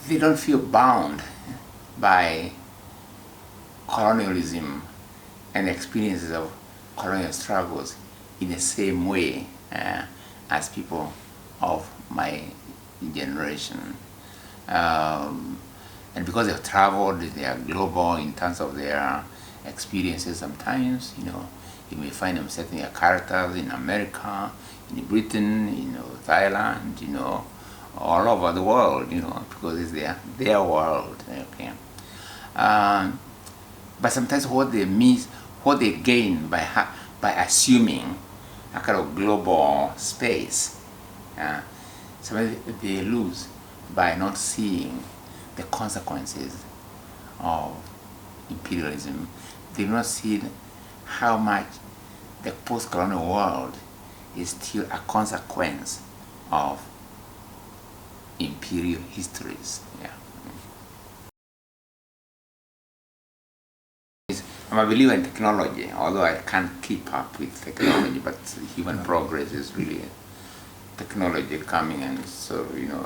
they don't feel bound by colonialism and experiences of colonial struggles in the same way as people of my generation. And because they've traveled, they are global in terms of their experiences. Sometimes, you may find them setting their characters in America, in Britain, Thailand, all over the world, because it's their world. Okay. But sometimes what they miss, what they gain by assuming a kind of global space, sometimes they lose by not seeing the consequences of imperialism. They do not see how much the post-colonial world is still a consequence of imperial histories. Yeah. I'm a believer in technology, although I can't keep up with technology, but human progress is really technology coming and so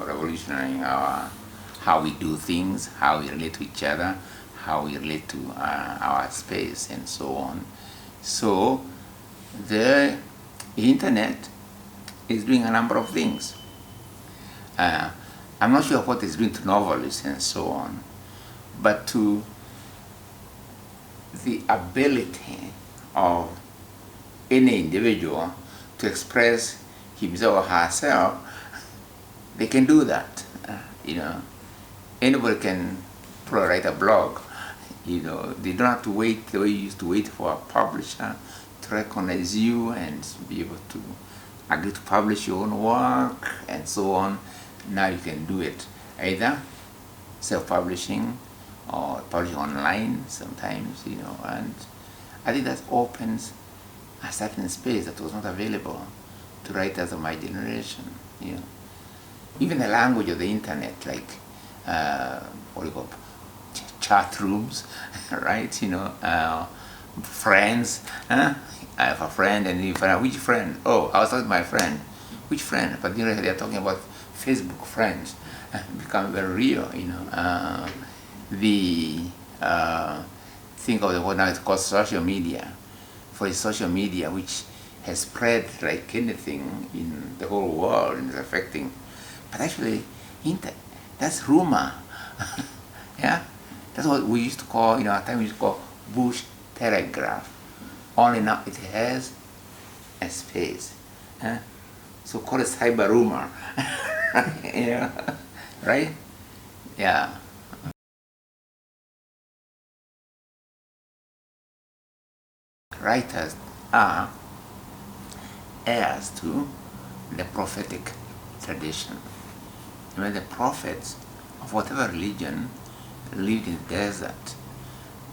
revolutionizing how we do things, how we relate to each other, how we relate to our space, and so on. So the internet is doing a number of things. I'm not sure what it's doing to novelists and so on, but to the ability of any individual to express himself or herself, they can do that. Anybody can write a blog. They don't have to wait the way you used to wait for a publisher to recognize you and be able to agree to publish your own work and so on. Now you can do it either self-publishing or publishing online sometimes, and I think that opens a certain space that was not available to writers of my generation. Even the language of the internet, like what do you call chat rooms, right? Friends. I have a friend, and you find out which friend. Oh, I was talking to my friend. Which friend? But they're talking about Facebook friends. Become very real. Think of what now it's called social media. For it's social media which has spread like anything in the whole world and is affecting. But actually, that's rumor. Yeah, that's what we used to call, at time we used to call bush telegraph. Only now it has a space. So call it cyber rumor. Right? Yeah. Writers are heirs to the prophetic tradition. When the prophets of whatever religion lived in the desert,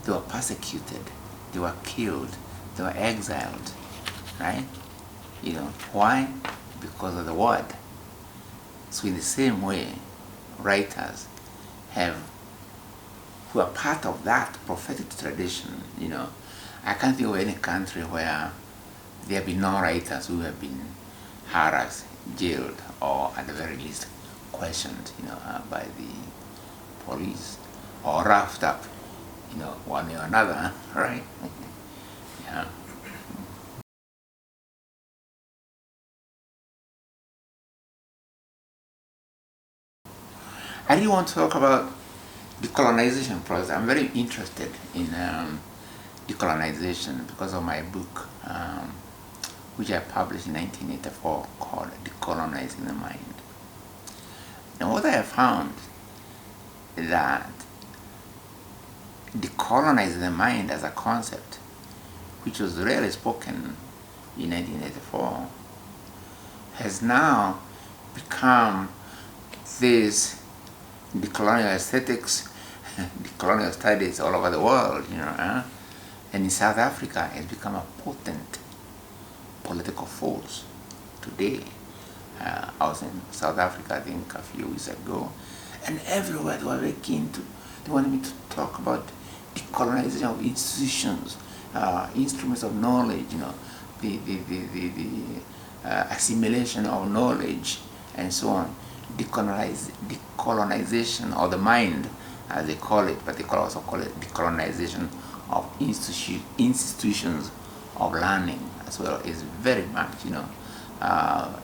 they were persecuted, they were killed, they were exiled, right? Why? Because of the word. So in the same way, writers who are part of that prophetic tradition, I can't think of any country where there have been no writers who have been harassed, jailed, or at the very least questioned, by the police, or roughed up, one way or another, right? Yeah. I really want to talk about decolonization process. I'm very interested in decolonization because of my book, which I published in 1984, called Decolonizing the Mind. And what I have found is that decolonizing the mind as a concept, which was rarely spoken in 1984, has now become this decolonial aesthetics, decolonial studies all over the world, and in South Africa it's become a potent political force today. I was in South Africa, I think, a few weeks ago, and everywhere they were very keen they wanted me to talk about decolonization of institutions, instruments of knowledge, the assimilation of knowledge, and so on. decolonization of the mind, as they call it, but they also call it decolonization of institutions of learning as well, is very much,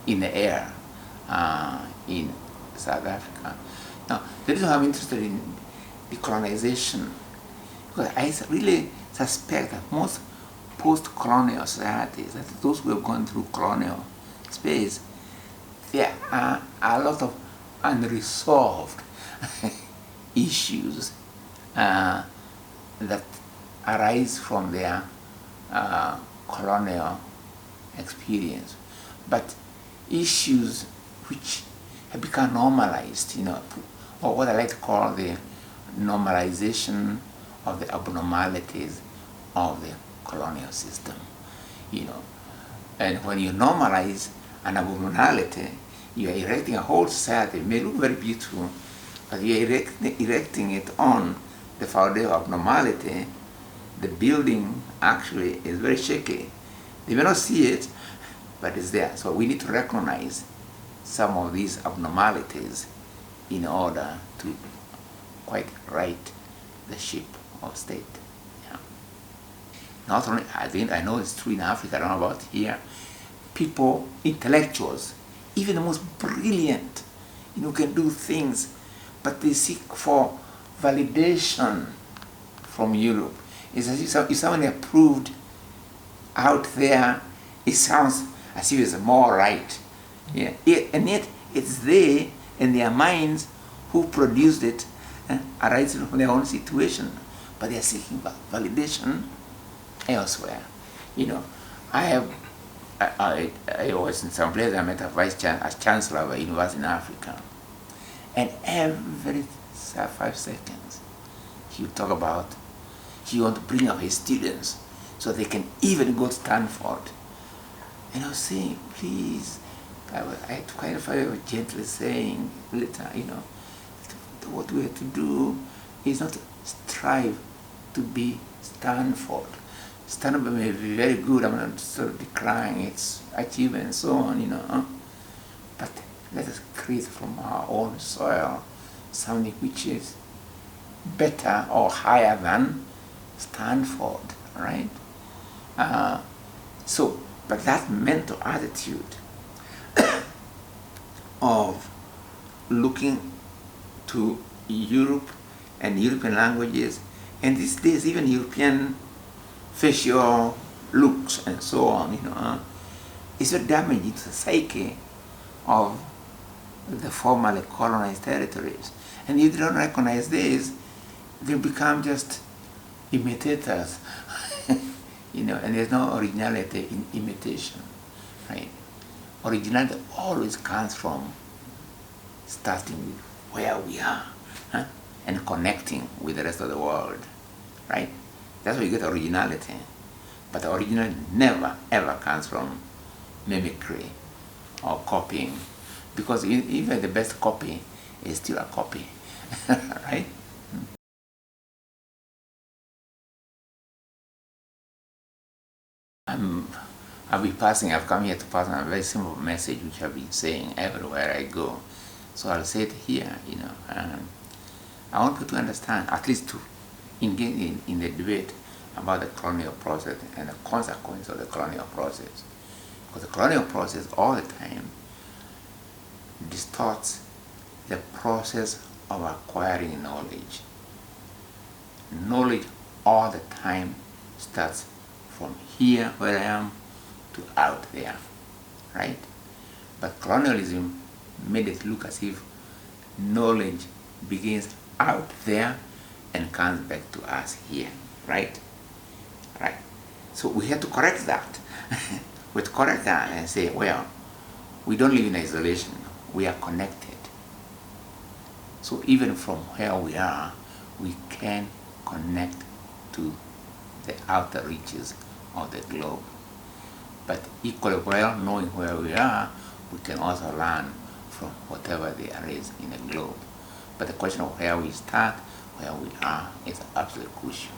in the air in South Africa. Now, the reason I'm interested in decolonization, because I really suspect that most post-colonial societies, that those who have gone through colonial space, there are a lot of unresolved issues that arise from their colonial experience, but issues which have become normalized, or what I like to call the normalization of the abnormalities of the colonial system, And when you normalize an abnormality, you are erecting a whole society. It may look very beautiful, but you are erecting it on the foundation of abnormality. The building actually is very shaky. They may not see it, but it's there. So we need to recognize some of these abnormalities in order to quite right the ship of state. Yeah. Not only, I know it's true in Africa, I don't know about here. People, intellectuals, even the most brilliant, can do things, but they seek for validation from Europe. It's as if someone approved out there, it sounds as if it's more right. Yeah. And yet it's they in their minds who produced it, arising from their own situation, but they are seeking validation elsewhere. I was in some place, I met a chancellor of a university in Africa, and every 5 seconds he would talk about he want to bring up his students so they can even go to Stanford. And I was saying, please, I kind of gently saying later, what we have to do is not strive to be Stanford. Stanford may be very good, I'm not sort of decrying its achievement and so on, but let us create from our own soil something which is better or higher than Stanford, right? But that mental attitude of looking to Europe and European languages, and these days even European facial looks and so on, is very damaging to the psyche of the formerly colonized territories. And if you don't recognize this, they become just imitators, and there's no originality in imitation, right? Originality always comes from starting with where we are, and connecting with the rest of the world, right? That's where you get originality. But originality never ever comes from mimicry or copying, because even the best copy is still a copy, right? I've come here to pass on a very simple message which I've been saying everywhere I go. So I'll say it here, and I want people to understand, at least to engage in the debate about the colonial process and the consequence of the colonial process. Because the colonial process all the time distorts the process of acquiring knowledge. Knowledge all the time starts from here where I am to out there, right? But colonialism made it look as if knowledge begins out there and comes back to us here, right? Right. So we have to correct that. We have to correct that and say, well, we don't live in isolation. We are connected. So even from where we are, we can connect to the outer reaches of the globe. But equally well, knowing where we are, we can also learn from whatever there is in the globe. But the question of where we start, where we are, is absolutely crucial.